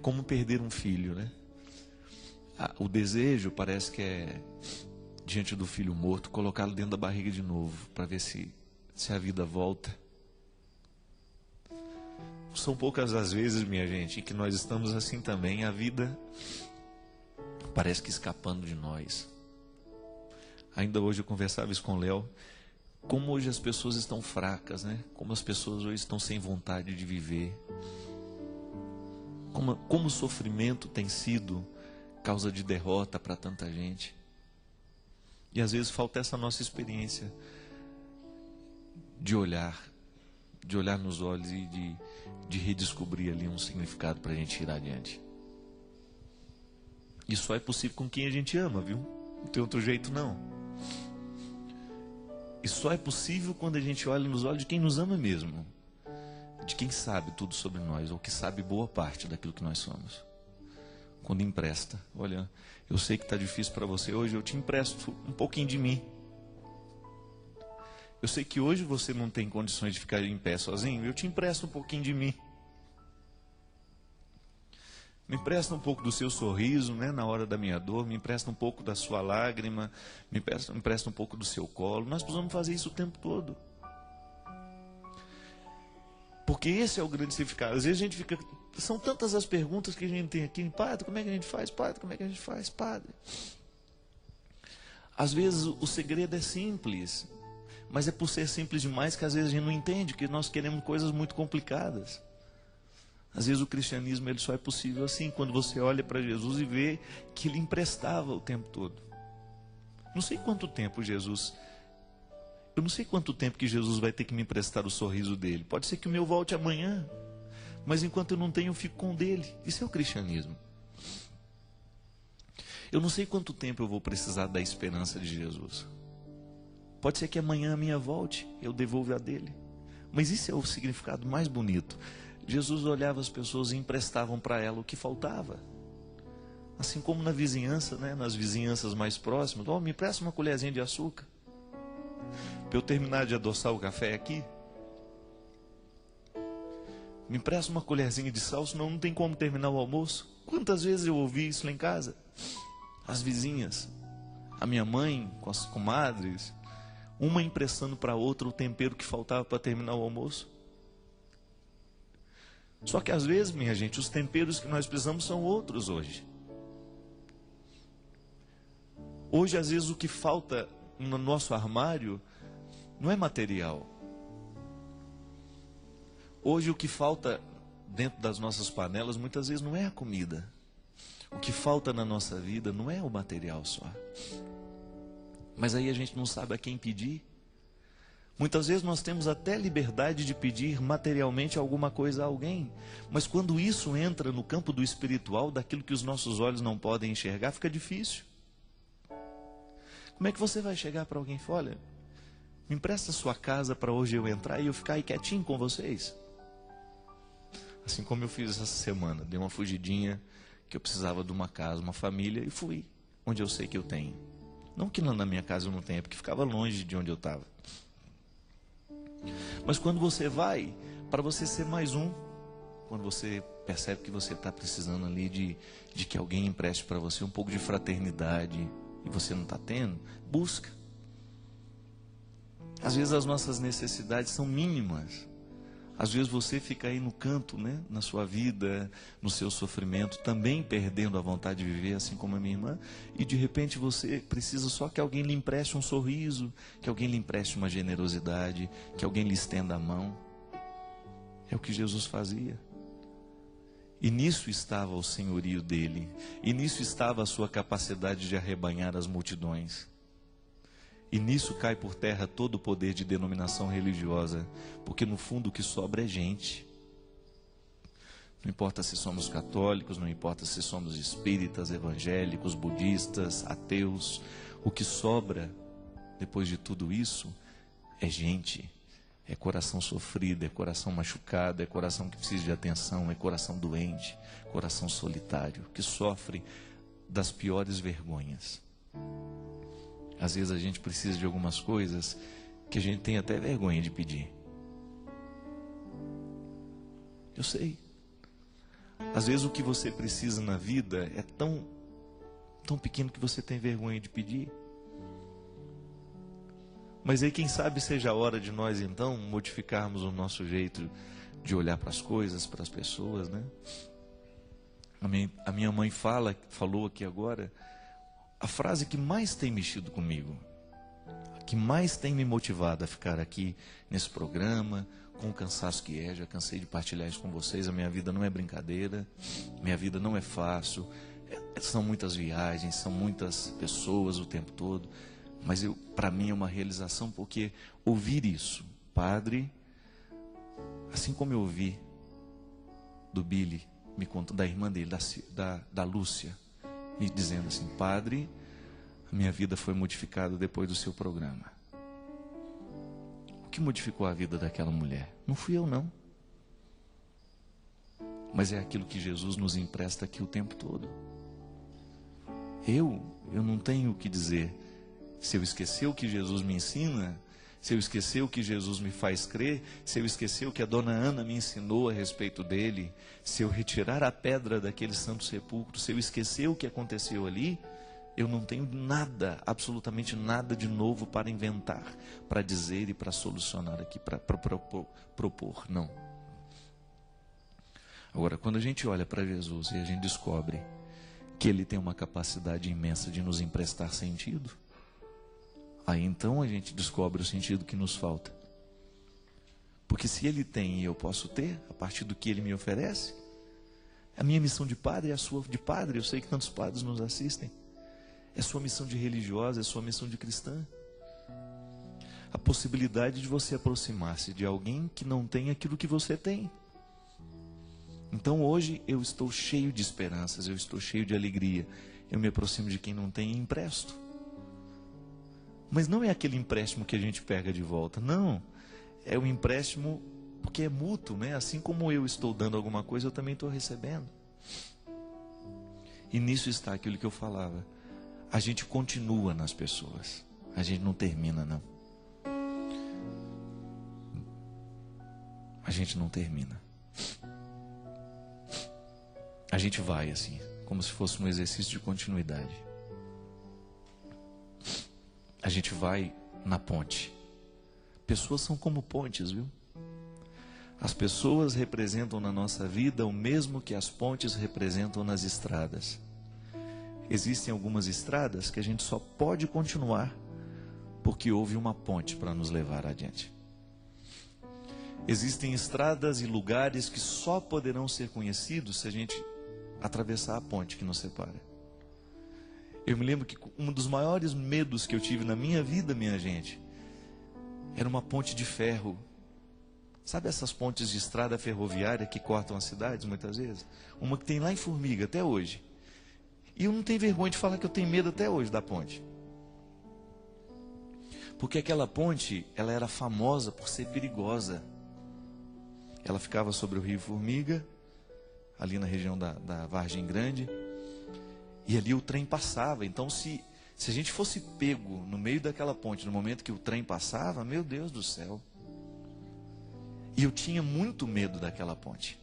como perder um filho, né? O desejo parece que é, diante do filho morto, colocá-lo dentro da barriga de novo, para ver se a vida volta. São poucas as vezes, minha gente, em que nós estamos assim também. A vida parece que escapando de nós. Ainda hoje eu conversava isso com o Léo. Como hoje as pessoas estão fracas, né? Como as pessoas hoje estão sem vontade de viver. Como o sofrimento tem sido causa de derrota para tanta gente. E às vezes falta essa nossa experiência de olhar nos olhos e de redescobrir ali um significado para a gente ir adiante. Isso só é possível com quem a gente ama, viu? Não tem outro jeito não. E só é possível quando a gente olha nos olhos de quem nos ama mesmo. De quem sabe tudo sobre nós, ou que sabe boa parte daquilo que nós somos. Quando empresta. Olha, eu sei que está difícil para você hoje, eu te empresto um pouquinho de mim. Eu sei que hoje você não tem condições de ficar em pé sozinho, eu te empresto um pouquinho de mim. Me empresta um pouco do seu sorriso, né, na hora da minha dor, me empresta um pouco da sua lágrima, me empresta um pouco do seu colo. Nós precisamos fazer isso o tempo todo. Porque esse é o grande significado. Às vezes a gente fica... São tantas as perguntas que a gente tem aqui. Padre, como é que a gente faz? Padre, como é que a gente faz? Padre. Às vezes o segredo é simples. Mas é por ser simples demais que às vezes a gente não entende. Que nós queremos coisas muito complicadas. Às vezes o cristianismo ele só é possível assim. Quando você olha para Jesus e vê que Ele emprestava o tempo todo. Não sei quanto tempo Jesus... Eu não sei quanto tempo que Jesus vai ter que me emprestar o sorriso dele. Pode ser que o meu volte amanhã. Mas enquanto eu não tenho, eu fico com o dele. Isso é o cristianismo. Eu não sei quanto tempo eu vou precisar da esperança de Jesus. Pode ser que amanhã a minha volte, eu devolvo a dele. Mas isso é o significado mais bonito. Jesus olhava as pessoas e emprestavam para ela o que faltava. Assim como na vizinhança, né? Nas vizinhanças mais próximas. Me empresta uma colherzinha de açúcar. Para eu terminar de adoçar o café aqui. Me empresta uma colherzinha de sal, senão não tem como terminar o almoço. Quantas vezes eu ouvi isso lá em casa? As vizinhas, a minha mãe com as comadres, uma emprestando para a outra o tempero que faltava para terminar o almoço. Só que às vezes, minha gente, os temperos que nós precisamos são outros hoje. Hoje, às vezes, o que falta no nosso armário não é material. Hoje o que falta dentro das nossas panelas muitas vezes não é a comida. O que falta na nossa vida não é o material só. Mas aí a gente não sabe a quem pedir. Muitas vezes nós temos até liberdade de pedir materialmente alguma coisa a alguém. Mas quando isso entra no campo do espiritual, daquilo que os nossos olhos não podem enxergar, fica difícil. Como é que você vai chegar para alguém e falar, olha, me empresta a sua casa para hoje eu entrar e eu ficar aí quietinho com vocês? Assim como eu fiz essa semana, dei uma fugidinha, que eu precisava de uma casa, uma família, e fui onde eu sei que eu tenho. Não que na minha casa eu não tenha, porque ficava longe de onde eu estava. Mas quando você vai, para você ser mais um, quando você percebe que você está precisando ali de que alguém empreste para você um pouco de fraternidade, e você não está tendo, busca. Às vezes as nossas necessidades são mínimas. Às vezes você fica aí no canto, né, na sua vida, no seu sofrimento, também perdendo a vontade de viver, assim como a minha irmã, e de repente você precisa só que alguém lhe empreste um sorriso, que alguém lhe empreste uma generosidade, que alguém lhe estenda a mão. É o que Jesus fazia. E nisso estava o senhorio dele, e nisso estava a sua capacidade de arrebanhar as multidões. E nisso cai por terra todo o poder de denominação religiosa, porque no fundo o que sobra é gente. Não importa se somos católicos, não importa se somos espíritas, evangélicos, budistas, ateus, o que sobra depois de tudo isso é gente, é coração sofrido, é coração machucado, é coração que precisa de atenção, é coração doente, coração solitário, que sofre das piores vergonhas. Às vezes a gente precisa de algumas coisas que a gente tem até vergonha de pedir. Eu sei. Às vezes o que você precisa na vida é tão pequeno que você tem vergonha de pedir. Mas aí quem sabe seja a hora de nós então modificarmos o nosso jeito de olhar para as coisas, para as pessoas, né? A minha mãe falou aqui agora, a frase que mais tem mexido comigo, que mais tem me motivado a ficar aqui nesse programa, com o cansaço que é, já cansei de partilhar isso com vocês, a minha vida não é brincadeira, minha vida não é fácil, são muitas viagens, são muitas pessoas o tempo todo, mas para mim é uma realização, porque ouvir isso, padre, assim como eu ouvi do Billy, me conta da irmã dele, da Lúcia, me dizendo assim, padre, a minha vida foi modificada depois do seu programa. O que modificou a vida daquela mulher? Não fui eu, não. Mas é aquilo que Jesus nos empresta aqui o tempo todo. Eu não tenho o que dizer. Se eu esquecer o que Jesus me ensina, se eu esquecer o que Jesus me faz crer, se eu esquecer o que a dona Ana me ensinou a respeito dele, se eu retirar a pedra daquele santo sepulcro, se eu esquecer o que aconteceu ali, eu não tenho nada, absolutamente nada de novo para inventar, para dizer e para solucionar aqui, para propor, não. Agora, quando a gente olha para Jesus e a gente descobre que ele tem uma capacidade imensa de nos emprestar sentido, aí então a gente descobre o sentido que nos falta. Porque se ele tem e eu posso ter, a partir do que ele me oferece, a minha missão de padre é a sua de padre, eu sei que tantos padres nos assistem. É sua missão de religiosa, é sua missão de cristã. A possibilidade de você aproximar-se de alguém que não tem aquilo que você tem. Então hoje eu estou cheio de esperanças, eu estou cheio de alegria. Eu me aproximo de quem não tem e empresto. Mas não é aquele empréstimo que a gente pega de volta, não. É um empréstimo porque é mútuo, né? Assim como eu estou dando alguma coisa, eu também estou recebendo. E nisso está aquilo que eu falava. A gente continua nas pessoas. A gente não termina, não. A gente não termina. A gente vai assim, como se fosse um exercício de continuidade. A gente vai na ponte. Pessoas são como pontes, viu? As pessoas representam na nossa vida o mesmo que as pontes representam nas estradas. Existem algumas estradas que a gente só pode continuar porque houve uma ponte para nos levar adiante. Existem estradas e lugares que só poderão ser conhecidos se a gente atravessar a ponte que nos separa. Eu me lembro que um dos maiores medos que eu tive na minha vida, minha gente, era uma ponte de ferro. Sabe essas pontes de estrada ferroviária que cortam as cidades muitas vezes? Uma que tem lá em Formiga até hoje. E eu não tenho vergonha de falar que eu tenho medo até hoje da ponte. Porque aquela ponte, ela era famosa por ser perigosa. Ela ficava sobre o rio Formiga, ali na região da Vargem Grande. E ali o trem passava. Então se a gente fosse pego no meio daquela ponte, no momento que o trem passava, meu Deus do céu. E eu tinha muito medo daquela ponte.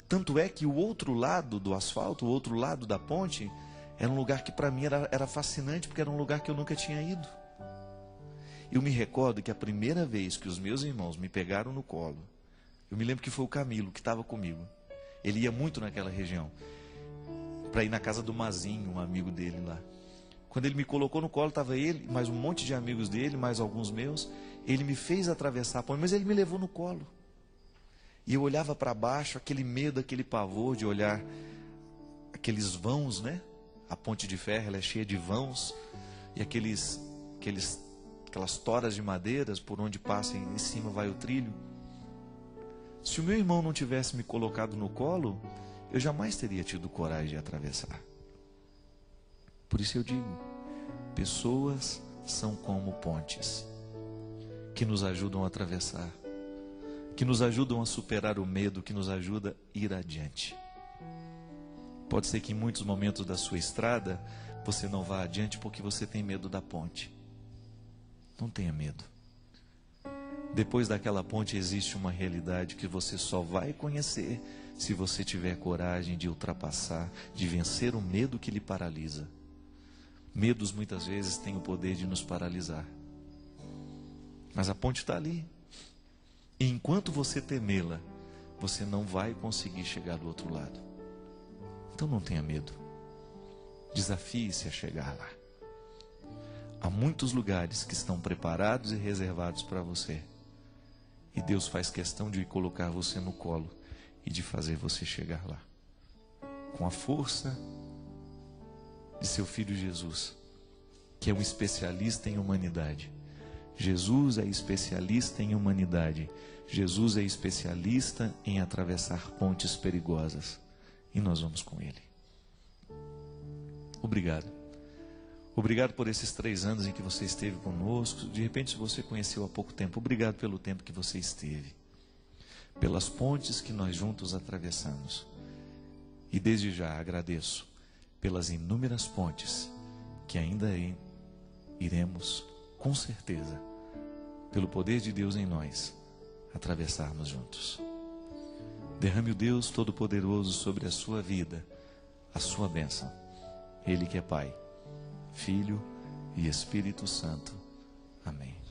Tanto é que o outro lado do asfalto, o outro lado da ponte, era um lugar que para mim era fascinante, porque era um lugar que eu nunca tinha ido. Eu me recordo que a primeira vez que os meus irmãos me pegaram no colo, eu me lembro que foi o Camilo que estava comigo. Ele ia muito naquela região, para ir na casa do Mazinho, um amigo dele lá. Quando ele me colocou no colo, estava ele, mais um monte de amigos dele, mais alguns meus. Ele me fez atravessar a ponte, mas ele me levou no colo. E eu olhava para baixo, aquele medo, aquele pavor de olhar aqueles vãos, né? A ponte de ferro, ela é cheia de vãos. E aquelas toras de madeiras por onde passa em cima vai o trilho. Se o meu irmão não tivesse me colocado no colo, eu jamais teria tido coragem de atravessar. Por isso eu digo, pessoas são como pontes, que nos ajudam a atravessar, que nos ajudam a superar o medo, que nos ajuda a ir adiante. Pode ser que em muitos momentos da sua estrada, você não vá adiante porque você tem medo da ponte. Não tenha medo. Depois daquela ponte existe uma realidade que você só vai conhecer se você tiver coragem de ultrapassar, de vencer o medo que lhe paralisa. Medos muitas vezes têm o poder de nos paralisar. Mas a ponte está ali. E enquanto você temê-la, você não vai conseguir chegar do outro lado. Então não tenha medo. Desafie-se a chegar lá. Há muitos lugares que estão preparados e reservados para você. E Deus faz questão de colocar você no colo e de fazer você chegar lá. Com a força de seu Filho Jesus, que é um especialista em humanidade. Jesus é especialista em humanidade. Jesus é especialista em atravessar pontes perigosas. E nós vamos com Ele. Obrigado. Obrigado por esses 3 anos em que você esteve conosco. De repente, se você conheceu há pouco tempo, obrigado pelo tempo que você esteve. Pelas pontes que nós juntos atravessamos. E desde já agradeço pelas inúmeras pontes que ainda iremos, com certeza, pelo poder de Deus em nós, atravessarmos juntos. Derrame o Deus Todo-Poderoso sobre a sua vida, a sua bênção. Ele que é Pai, Filho e Espírito Santo. Amém.